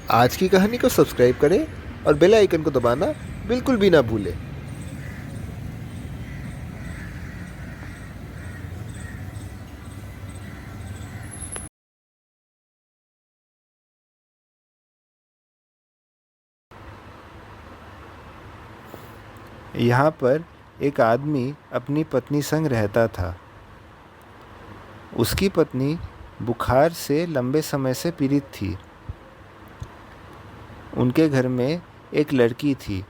आज की कहानी को सब्सक्राइब करें और बेल आइकन को दबाना बिल्कुल भी ना भूलें। यहाँ पर एक आदमी अपनी पत्नी संग रहता था। उसकी पत्नी बुखार से लंबे समय से पीड़ित थी। उनके घर में एक लड़की थी।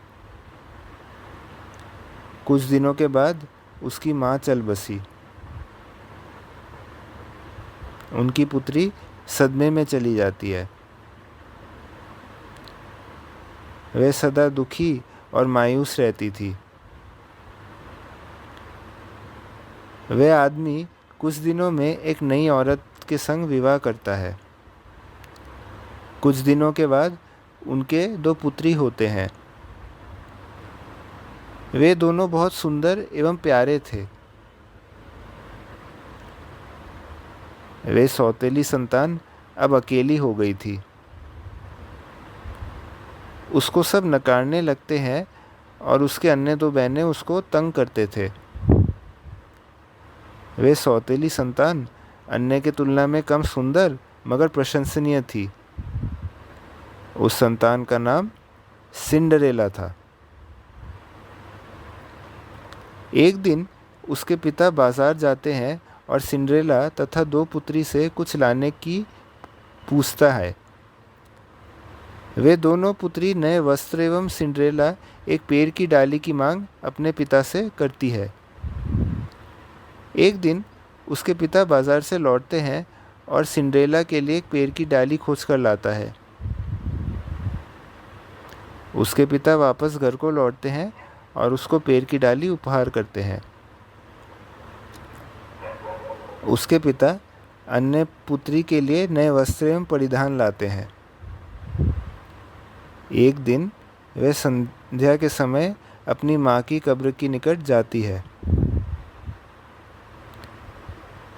कुछ दिनों के बाद उसकी माँ चल बसी। उनकी पुत्री सदमे में चली जाती है। वह सदा दुखी और मायूस रहती थी। वह आदमी कुछ दिनों में एक नई औरत के संग विवाह करता है। कुछ दिनों के बाद उनके 2 पुत्री होते हैं। वे दोनों बहुत सुंदर एवं प्यारे थे। वे सौतेली संतान अब अकेली हो गई थी। उसको सब नकारने लगते हैं और उसके अन्य 2 बहनें उसको तंग करते थे। वे सौतेली संतान अन्य की तुलना में कम सुंदर मगर प्रशंसनीय थी। उस संतान का नाम सिंड्रेला था। एक दिन उसके पिता बाजार जाते हैं और सिंड्रेला तथा 2 पुत्री से कुछ लाने की पूछता है। वे दोनों पुत्री नए वस्त्र एवं सिंड्रेला एक पेड़ की डाली की मांग अपने पिता से करती है। एक दिन उसके पिता बाजार से लौटते हैं और सिंड्रेला के लिए एक पेड़ की डाली खोज कर लाता है। उसके पिता वापस घर को लौटते हैं और उसको पेड़ की डाली उपहार करते हैं। उसके पिता अन्य पुत्री के लिए नए वस्त्र एवं परिधान लाते हैं। एक दिन वह संध्या के समय अपनी माँ की कब्र के निकट जाती है।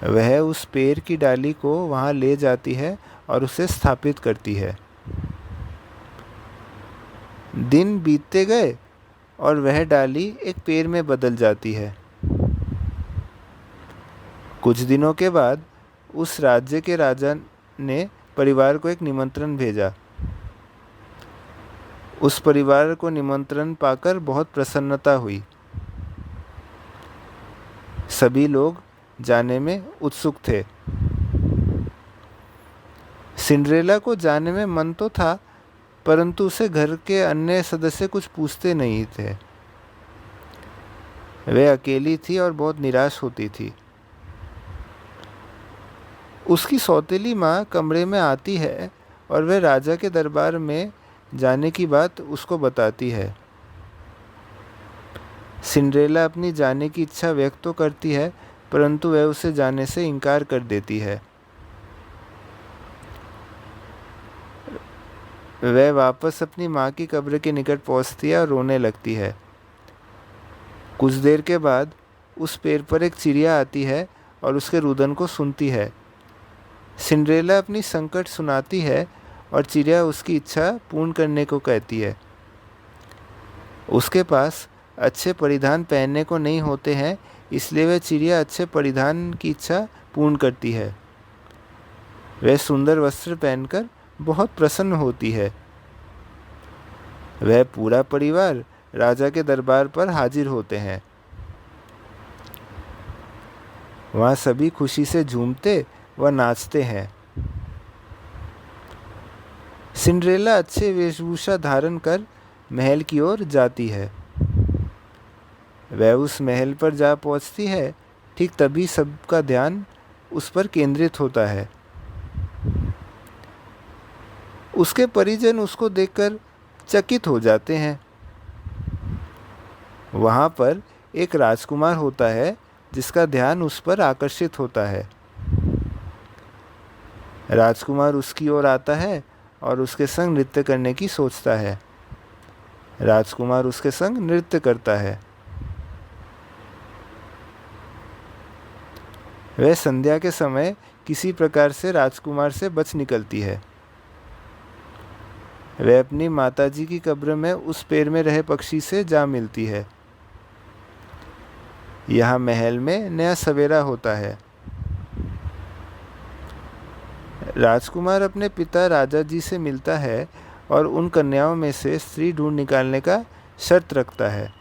वह उस पेड़ की डाली को वहाँ ले जाती है और उसे स्थापित करती है। दिन बीतते गए और वह डाली एक पेड़ में बदल जाती है। कुछ दिनों के बाद उस राज्य के राजा ने परिवार को एक निमंत्रण भेजा। उस परिवार को निमंत्रण पाकर बहुत प्रसन्नता हुई। सभी लोग जाने में उत्सुक थे। सिंड्रेला को जाने में मन तो था, परंतु उसे घर के अन्य सदस्य कुछ पूछते नहीं थे। वह अकेली थी और बहुत निराश होती थी। उसकी सौतेली माँ कमरे में आती है और वह राजा के दरबार में जाने की बात उसको बताती है। सिंड्रेला अपनी जाने की इच्छा व्यक्त तो करती है, परंतु वह उसे जाने से इनकार कर देती है। वह वापस अपनी माँ की कब्र के निकट पहुँचती है और रोने लगती है। कुछ देर के बाद उस पेड़ पर एक चिड़िया आती है और उसके रुदन को सुनती है। सिंड्रेला अपनी संकट सुनाती है और चिड़िया उसकी इच्छा पूर्ण करने को कहती है। उसके पास अच्छे परिधान पहनने को नहीं होते हैं, इसलिए वह चिड़िया अच्छे परिधान की इच्छा पूर्ण करती है। वह सुंदर वस्त्र पहनकर बहुत प्रसन्न होती है। वह पूरा परिवार राजा के दरबार पर हाजिर होते हैं। वहाँ सभी खुशी से झूमते व नाचते हैं। सिंड्रेला अच्छे वेशभूषा धारण कर महल की ओर जाती है। वह उस महल पर जा पहुंचती है। ठीक तभी सबका ध्यान उस पर केंद्रित होता है। उसके परिजन उसको देखकर चकित हो जाते हैं। वहाँ पर एक राजकुमार होता है जिसका ध्यान उस पर आकर्षित होता है। राजकुमार उसकी ओर आता है और उसके संग नृत्य करने की सोचता है। राजकुमार उसके संग नृत्य करता है। वह संध्या के समय किसी प्रकार से राजकुमार से बच निकलती है। वह अपनी माताजी की कब्र में उस पेड़ में रहे पक्षी से जा मिलती है। यहाँ महल में नया सवेरा होता है। राजकुमार अपने पिता राजा जी से मिलता है और उन कन्याओं में से स्त्री ढूंढ निकालने का शर्त रखता है।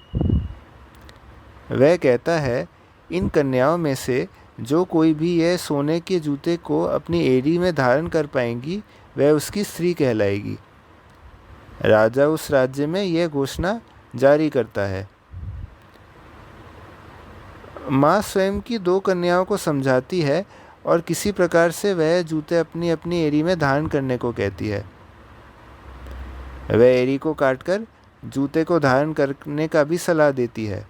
वह कहता है, इन कन्याओं में से जो कोई भी यह सोने के जूते को अपनी एड़ी में धारण कर पाएंगी वह उसकी स्त्री कहलाएगी। राजा उस राज्य में यह घोषणा जारी करता है। माँ स्वयं की 2 कन्याओं को समझाती है और किसी प्रकार से वह जूते अपनी अपनी एड़ी में धारण करने को कहती है। वह एड़ी को काटकर जूते को धारण करने का भी सलाह देती है।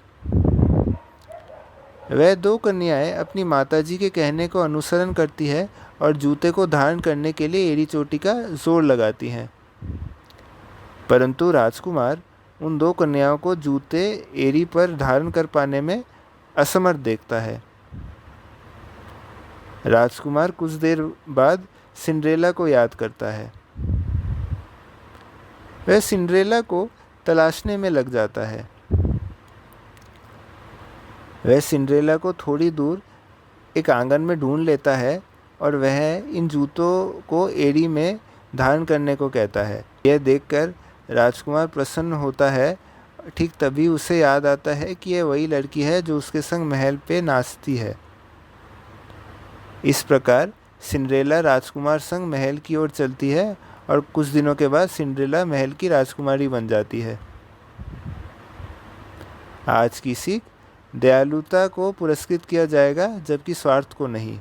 वह 2 कन्याएं अपनी माताजी के कहने को अनुसरण करती है और जूते को धारण करने के लिए एड़ी चोटी का जोर लगाती हैं। परंतु राजकुमार उन 2 कन्याओं को जूते एड़ी पर धारण कर पाने में असमर्थ देखता है। राजकुमार कुछ देर बाद सिंड्रेला को याद करता है। वह सिंड्रेला को तलाशने में लग जाता है। वह सिंड्रेला को थोड़ी दूर एक आंगन में ढूंढ लेता है और वह इन जूतों को एड़ी में धारण करने को कहता है। यह देखकर राजकुमार प्रसन्न होता है। ठीक तभी उसे याद आता है कि यह वही लड़की है जो उसके संग महल पे नाचती है। इस प्रकार सिंड्रेला राजकुमार संग महल की ओर चलती है और कुछ दिनों के बाद सिंड्रेला महल की राजकुमारी बन जाती है। आज की सीख, दयालुता को पुरस्कृत किया जाएगा जबकि स्वार्थ को नहीं।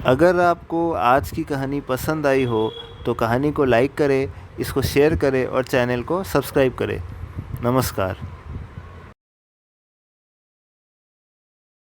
अगर आपको आज की कहानी पसंद आई हो तो कहानी को लाइक करें, इसको शेयर करें और चैनल को सब्सक्राइब करें। नमस्कार।